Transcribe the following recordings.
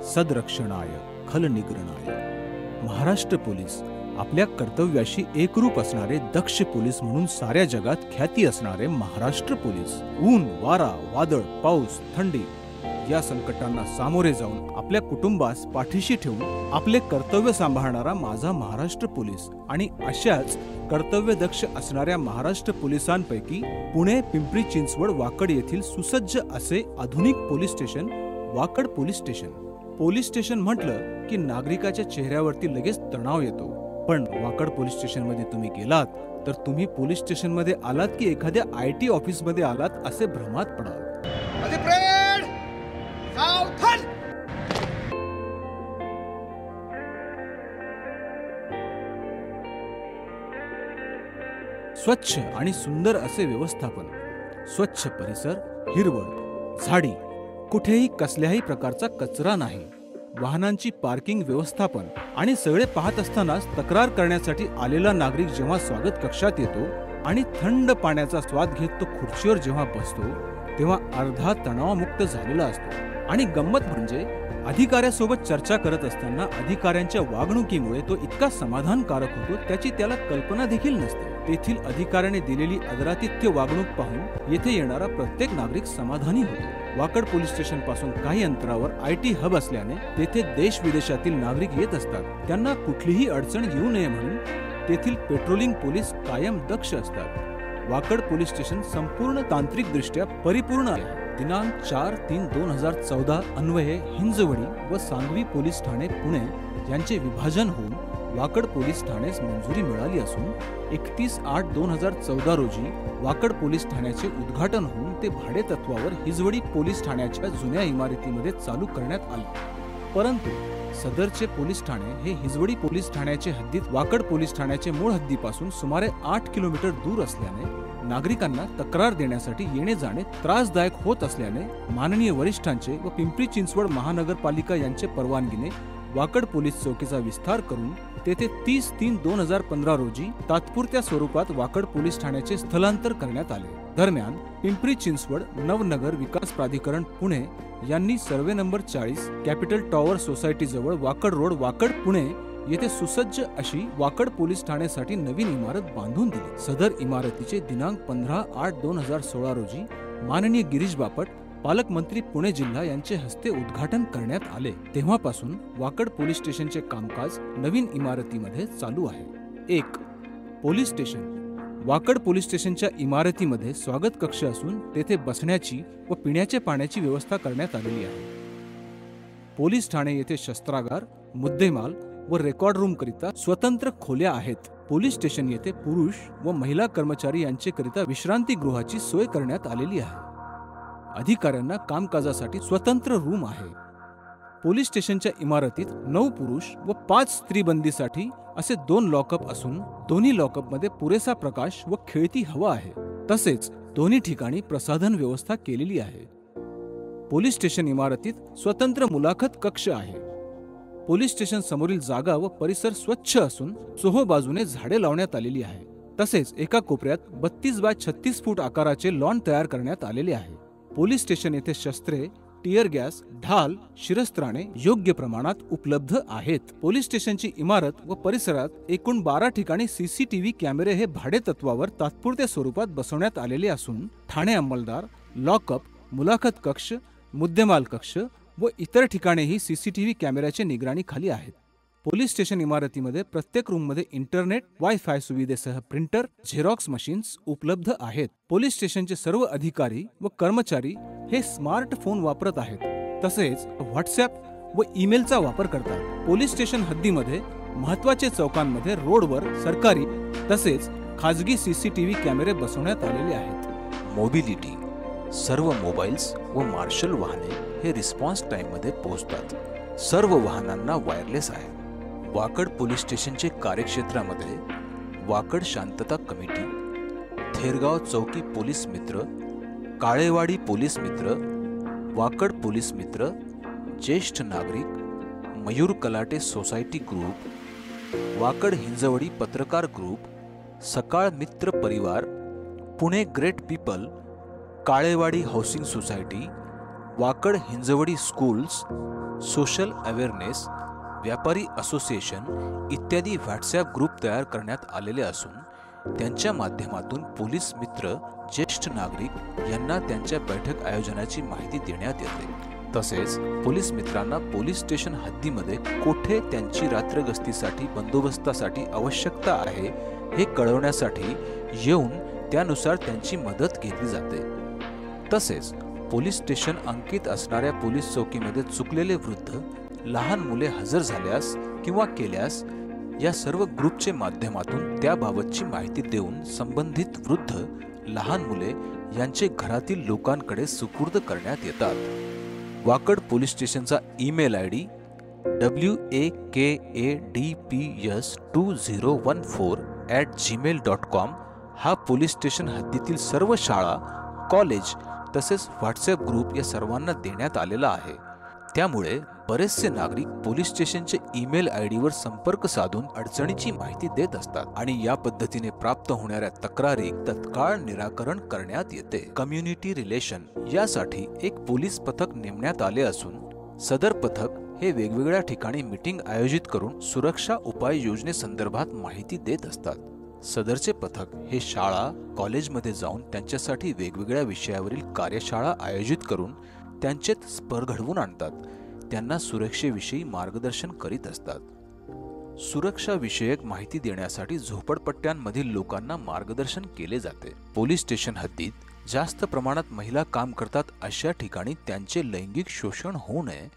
सदरक्षणाय खलनिग्रहणाय। Maharashtra police आपल्या कर्तव्याशी एकरूप असणारे दक्ष पोलीस म्हणून साऱ्या जगात ख्याती असणारे महाराष्ट्र पोलीस ऊन, वारा, वादळ, पाऊस, थंडी या संकटांना सामोरे जाऊन आपल्या कुटुंबास पाठीशी ठेवून आपले कर्तव्य सांभाळणारा माझा महाराष्ट्र पोलीस आणि अशाच कर्तव्यदक्ष असणाऱ्या महाराष्ट्र पोलिसांपैकी पुणे, पिंपरी चिंचवड, वाकड येथील सुसज्ज असे आधुनिक police station Wakad police station. Police station म्हटलं की नागरिकाच्या चेहऱ्यावरती लगेच तणाव येतो, पण वाकड पोलीस स्टेशन मध्ये तुम्ही गेलात तर तुम्ही पोलीस स्टेशन मध्ये आलात की एखाद्या IT ऑफिस मध्ये आलात असे भ्रमात पडाल। स्वच्छ आणि सुंदर असे व्यवस्थापन, स्वच्छ परिसर, हिरवळ, झाडी, कुठेही कसल्याही प्रकारचा कचरा नाही, वाहनांची पार्किंग व्यवस्थापन आणि सगळे पाहत असतानाच तक्रार करण्यासाठी आलेला नागरिक जेव्हा स्वागत कक्षात येतो आणि थंड पाण्याचा स्वाद घेत तो खुर्चीवर जेव्हा बसतो तेव्हा अर्धा तणावमुक्त झालेला असतो। आणि गंमत म्हणजे अधिकाऱ्यासोबत चर्चा करत असताना अधिकाऱ्यांच्या वागणुकीमुळे तो इतका समाधानकारक होतो त्याची त्याला कल्पना देखील नसते। तेथील अधिकाऱ्याने दिलेली आदरातिथ्य वागणूक पाहून येथे येणारा प्रत्येक नागरिक समाधानी होतो। वाकड पोलीस स्टेशन पासून काही अंतरावर IT हब असल्याने तेथे देश विदेशातील नागरिक येत असतात। त्यांना कुठलीही अडचण येऊ नये म्हणून तेथील पेट्रोलिंग पोलीस कायम दक्ष असतात। वाकड पोलीस स्टेशन संपूर्ण तांत्रिकदृष्ट्या परिपूर्ण आहे। दिनांक 4/3/2014 अन्वये हिंजवडी व सांगवी पोलीस ठाणे पुणे यांचे विभाजन होऊन वाकड पोलीस ठाण्यास मंजुरी मिळाली असून 31/8/2014 रोजी वाकड पोलीस ठाण्याचे उद्घाटन होऊन ते भाडेतत्वावर हिंजवडी पोलीस ठाण्याच्या जुन्या इमारतीमध्ये चालू करण्यात आले। परंतु सदरचे पोलीस ठाणे हे हिंजवडी पोलीस ठाण्याचे हद्दीत वाकड पोलीस ठाण्याचे मूळ हद्दीपासून सुमारे 8 किलोमीटर दूर असल्याने नागरिकांना तक्रार देण्यासाठी येणे जाणे त्रासदायक होत असल्याने माननीय वरिष्ठांचे व पिंपरी चिंचवड महानगरपालिका यांचे परवानगीने वाकड पोलीस चौकीचा विस्तार करून तेथे 30/3/2015 रोजी तात्पुरत्या स्वरूपात वाकड पोलीस ठाण्याचे स्थलांतर करण्यात आले। दरम्यान पिंपरी चिंचवड नवनगर विकास प्राधिकरण पुणे यांनी survey number 40 capital tower society जवळ वाकड रोड वाकड पुणे येथे सुसज्ज अशी वाकड पोलीस ठाण्यासाठी नवीन इमारत बांधून दिली। सदर इमारतीचे दिनांक 15/8/2016 रोजी माननीय गिरीश बापट पालकमंत्री पुणे जिल्हा यांचे हस्ते उद्घाटन करण्यात आले। तेव्हापासून वाकड पोलीस स्टेशनचे कामकाज नवीन इमारतीमध्ये चालू आहे। 1. पोलीस स्टेशन वाकड पोलीस स्टेशनच्या इमारतीमध्ये स्वागत कक्ष असून तेथे बसण्याची व पिण्याच्या पाण्याची व्यवस्था करण्यात आलेली आहे। पोलीस ठाणे येथे शस्त्रागार, मुद्देमाल व रेकॉर्ड रूम करिता स्वतंत्र खोल्या आहेत। पोलीस स्टेशन येथे पुरुष व महिला कर्मचारी यांचे करिता विश्रांती गृहाची सोय करण्यात आलेली आहे। अधिकाऱ्यांना कामकाजासाठी स्वतंत्र रूम आहे। पोलीस स्टेशनच्या इमारतीत 9 पुरुष व 5 स्त्री बंदीसाठी असे 2 लॉकअप असून दोन्ही लॉकअप मध्ये पुरेसा प्रकाश व खेळती हवा आहे। तसेच दोन्ही ठिकाणी प्रसाधन व्यवस्था केलेली आहे। पोलीस स्टेशन इमारतीत स्वतंत्र मुलाखत कक्ष आहे। पोलीस स्टेशन समोरील जागा व परिसर स्वच्छ असून चोहोबाजूने झाडे लावण्यात आलेली आहे। तसेच एका कोपऱ्यात 32 बाय 36 फूट आकाराचे लॉन तयार करण्यात आलेले आहे। पोलीस स्टेशन येथे शस्त्रे, टियर गॅस, ढाल, शिरस्त्राणे योग्य प्रमाणात उपलब्ध आहेत। पोलीस स्टेशनची इमारत व परिसरात एकूण 12 ठिकाणी CCTV कॅमेरे हे भाडेतत्वावर तात्पुरत्या स्वरूपात बसवण्यात आलेले असून ठाणे अंमलदार, लॉकअप, मुलाखत कक्ष, मुद्देमाल कक्ष व इतर ठिकाणेही CCTV कॅमेऱ्याच्या निगराणीखाली आहेत। पोलीस स्टेशन इमारतीमध्ये प्रत्येक रूममध्ये इंटरनेट, वायफाय सुविधेसह प्रिंटर, झेरॉक्स मशीन्स उपलब्ध आहेत। पोलीस स्टेशनचे सर्व अधिकारी व कर्मचारी हे स्मार्टफोन वापरत आहेत। तसेच व्हॉट्सॲप व ईमेलचा वापर करतात। पोलीस स्टेशन हद्दीमध्ये महत्त्वाचे चौकांमध्ये रोडवर सरकारी तसेच खाजगी CCTV कॅमेरे बसवण्यात आलेले आहेत। मोबिलिटी सर्व मोबाईल्स व मार्शल वाहने हे रिस्पॉन्स टाइम मध्ये पोहोचतात। सर्व वाहनांना वायरलेस आहे। वाकड पोलीस स्टेशनचे कार्यक्षेत्रामध्ये वाकड शांतता कमिटी, थेरगाव चौकी पोलीस मित्र, काळेवाडी पोलीस मित्र, वाकड पोलीस मित्र, ज्येष्ठ नागरिक, मयूर कलाटे सोसायटी ग्रुप, वाकड हिंजवडी पत्रकार ग्रुप, सकाळ मित्र परिवार, Pune great people, Kalewadi housing society, Wakad Hinjawadi schools, social awareness, व्यापारी असोसिएशन इत्यादी व्हॉट्सॲप ग्रुप तयार करण्यात आलेले असून त्यांच्या माध्यमातून पोलीस मित्र, ज्येष्ठ नागरिक यांना त्यांच्या बैठक आयोजनाची माहिती देण्यात येते. तसेच पोलीस मित्रांना पोलीस स्टेशन हद्दीमध्ये कोठे त्यांची रात्र गस्तीसाठी बंदोबस्तासाठी आवश्यकता आहे हे कळवण्यासाठी येऊन त्यानुसार त्यांची मदत घेतली जाते. तसेच पोलीस स्टेशन अंकित असणाऱ्या पोलीस चौकीमध्ये चुकलेले वृद्ध, लहान मुले हजर झाल्यास किंवा केल्यास या सर्व ग्रुपचे माध्यमातून त्याबाबतची माहिती देऊन संबंधित वृद्ध, लहान मुले यांचे घरातील लोकांकडे सुपूर्द करण्यात येतात. वाकड पोलीस स्टेशनचा ईमेल ID wakadps2014@gmail.com हा पोलीस स्टेशन हद्दीतील सर्व शाळा, कॉलेज तसेच व्हॉट्सॲप ग्रुप या सर्वांना देण्यात आलेला आहे. त्यामुळे बरेचसे नागरिक पोलीस स्टेशनचे ईमेल ID वर संपर्क साधून अडचणीची माहिती देत असतात आणि या पद्धतीने प्राप्त होणाऱ्या तक्रारी तत्काळ निराकरण करण्यात येते. कम्युनिटी रिलेशन यासाठी एक पोलीस पथक नेमण्यात आले असून सदर पथक हे वेगवेगळ्या ठिकाणी मीटिंग आयोजित करून सुरक्षा उपाययोजनेसंदर्भात माहिती देत असतात. सदरचे पथक हे शाळा, कॉलेजमध्ये जाऊन त्यांच्यासाठी वेगवेगळ्या विषयावरील कार्यशाळा आयोजित करून त्यांचेत स्पर घडवून आणतात. त्यांना सुरक्षेविषयी मार्गदर्शन करीत असतात. सुरक्षा विषयक माहिती देण्यासाठी झोपडपट्ट्यांमधील लोकांना मार्गदर्शन केले जाते. पोलीस स्टेशन हद्दीत जास्त प्रमाणात महिला काम करतात अशा ठिकाणी त्यांचे लैंगिक शोषण होऊ नये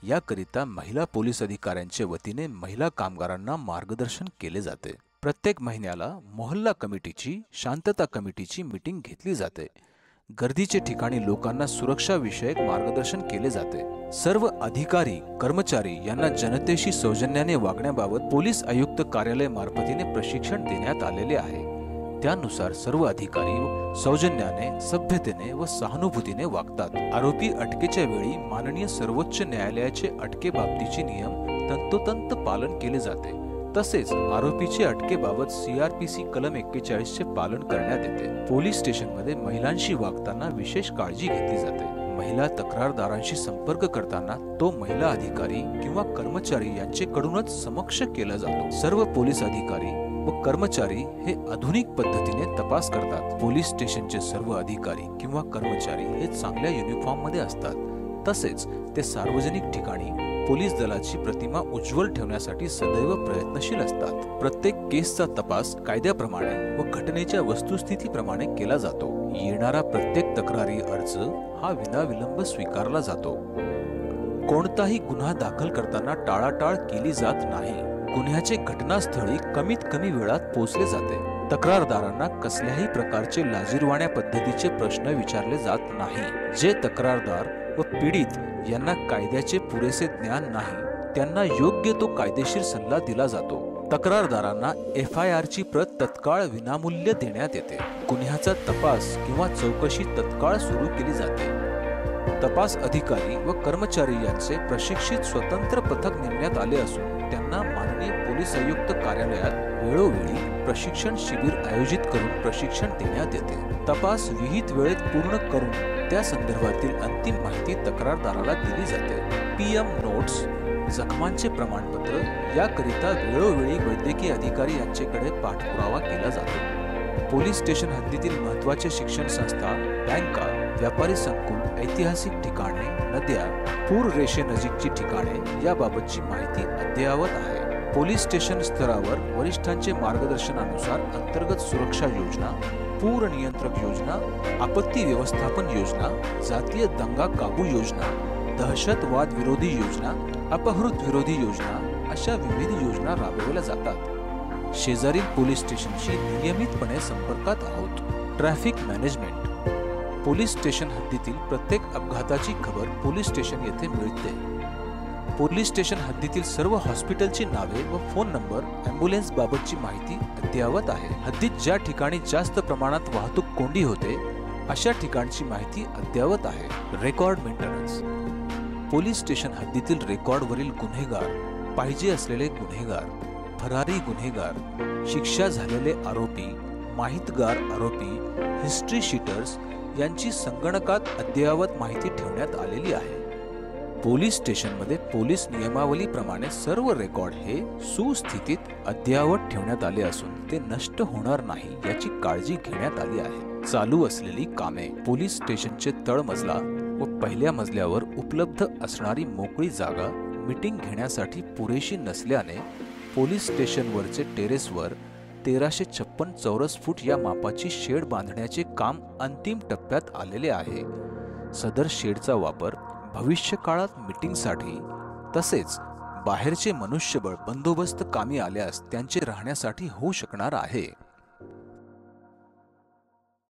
याकरिता महिला पोलीस अधिकाऱ्यांच्या वतीने महिला कामगारांना मार्गदर्शन केले जाते. प्रत्येक महिन्याला मोहल्ला कमिटीची, शांतता कमिटीची मीटिंग घेतली जाते. गर्दीचे ठिकाणी लोकांना सुरक्षा विषयक मार्गदर्शन केले जाते. सर्व अधिकारी, कर्मचारी यांना जनतेशी सौजन्याने वागण्याबाबत पोलीस आयुक्त कार्यालय मार्फतीने प्रशिक्षण देण्यात आलेले आहे. त्यानुसार सर्व अधिकारी सौजन्याने, सभ्यतेने व सहानुभूतीने वागतात. आरोपी अटकेच्या वेळी माननीय सर्वोच्च न्यायालयाचे अटकेबाबतीचे नियम तंतोतंत पालन केले जाते. तसेच आरोपीचे अटकेबाबत CRPC कलम 41 चे पालन करण्यात येते. पोलीस स्टेशनमध्ये महिलांशी वागताना विशेष काळजी घेतली जाते. महिला तक्रारदारांशी संपर्क करताना तो महिला अधिकारी किंवा कर्मचारी यांच्याकडूनच समक्ष केला जातो. सर्व पोलीस अधिकारी व कर्मचारी हे आधुनिक पद्धतीने तपास करतात. पोलीस स्टेशनचे सर्व अधिकारी किंवा कर्मचारी हे चांगल्या युनिफॉर्म मध्ये असतात. तसेच ते सार्वजनिक ठिकाणी पोलीस दलाची प्रतिमा उज्ज्वल ठेवण्यासाठी सदैव प्रयत्नशील असतात. प्रत्येक केसचा तपास कायद्याप्रमाणे व घटनेच्या वस्तुस्थितीप्रमाणे केला जातो. येणारा प्रत्येक तक्रारी अर्ज हा विनाविलंब स्वीकारला जातो. कोणताही गुन्हा दाखल करताना टाळाटाळ केली जात नाही. गुन्ह्याचे घटनास्थळी कमीत कमी वेळात पोहोचले जाते. तक्रारदारांना कसल्याही प्रकारचे लाजिरवाण्या पद्धतीचे प्रश्न विचारले जात नाही. जे तक्रारदार व पीडित यांना कायद्याचे पुरेसे ज्ञान नाही त्यांना योग्य तो कायदेशीर सल्ला दिला जातो. तक्रारदारांना FIR ची प्रत तत्काळ विनामूल्य देण्यात येते. गुन्ह्याचा तपास किंवा चौकशी तत्काळ सुरू केली जाते. तपास अधिकारी व कर्मचारी यांचे प्रशिक्षित स्वतंत्र पथक नेमण्यात आले असून त्यांना माननीय पोलीस आयुक्त कार्यालयात वेळोवेळी प्रशिक्षण शिबिर आयोजित करून प्रशिक्षण देण्यात येते. तपास विहित वेळेत पूर्ण करून त्या संदर्भातील अंतिम माहिती तक्रारदाराला दिली जाते. PM नोट्स, जखमांचे प्रमाणपत्र याकरिता वेळोवेळी वैद्यकीय अधिकारी यांच्याकडे पाठपुरावा केला जातो. पोलीस स्टेशन हद्दीतील महत्त्वाचे शिक्षण संस्था, बँका, व्यापारी संकुल, ऐतिहासिक ठिकाणे, नद्या, पूर रेषेनजीकची ठिकाणे याबाबतची माहिती अद्ययावत आहे. पोलीस स्टेशन स्तरावर वरिष्ठांचे मार्गदर्शनानुसार अंतर्गत सुरक्षा योजना, पूर नियंत्रक योजना, आपत्ती व्यवस्थापन योजना, जातीय दंगा काबू योजना, दहशतवाद विरोधी योजना, अपहृत विरोधी योजना अशा विविध योजना राबवल्या जातात. शेजारील पोलीस स्टेशनशी नियमितपणे संपर्कात आहोत. Traffic management. पोलीस स्टेशन हद्दीतील प्रत्येक अपघाताची खबर पोलीस स्टेशन येथे मिळते. पोलीस स्टेशन हद्दीतील सर्व हॉस्पिटलची नावे व फोन नंबर, ॲम्ब्युलन्स बाबतची माहिती अद्ययावत आहे. हद्दीत ज्या ठिकाणी जास्त प्रमाणात वाहतूक कोंडी होते अशा ठिकाणची माहिती अद्ययावत आहे. Record maintenance. पोलीस स्टेशन हद्दीतील रेकॉर्डवरील गुन्हेगार, पाहिजे असलेले गुन्हेगार, फरारी गुन्हेगार, शिक्षा झालेले आरोपी, माहितगार आरोपी, हिस्ट्री शीटर्स यांची संगणकात अद्ययावत माहिती ठेवण्यात आलेली आहे. पोलीस स्टेशनमध्ये पोलीस नियमावलीप्रमाणे सर्व रेकॉर्ड हे सुस्थितीत अद्ययावत ठेवण्यात आले असून ते नष्ट होणार नाही याची काळजी घेण्यात आली आहे. चालू असलेली कामे. पोलीस स्टेशनचे तळमजला व पहिल्या मजल्यावर उपलब्ध असणारी मोकळी जागा मीटिंग घेण्यासाठी पुरेशी नसल्याने पोलीस स्टेशनवरचे टेरेसवर 1356 चौरस फूट या मापाची शेड बांधण्याचे काम अंतिम टप्प्यात आलेले आहे. सदर शेडचा वापर भविष्य काळात मीटिंगसाठी तसेच बाहेरचे मनुष्यबळ बंदोबस्त कामी आल्यास त्यांचे राहण्यासाठी होऊ शकणार आहे.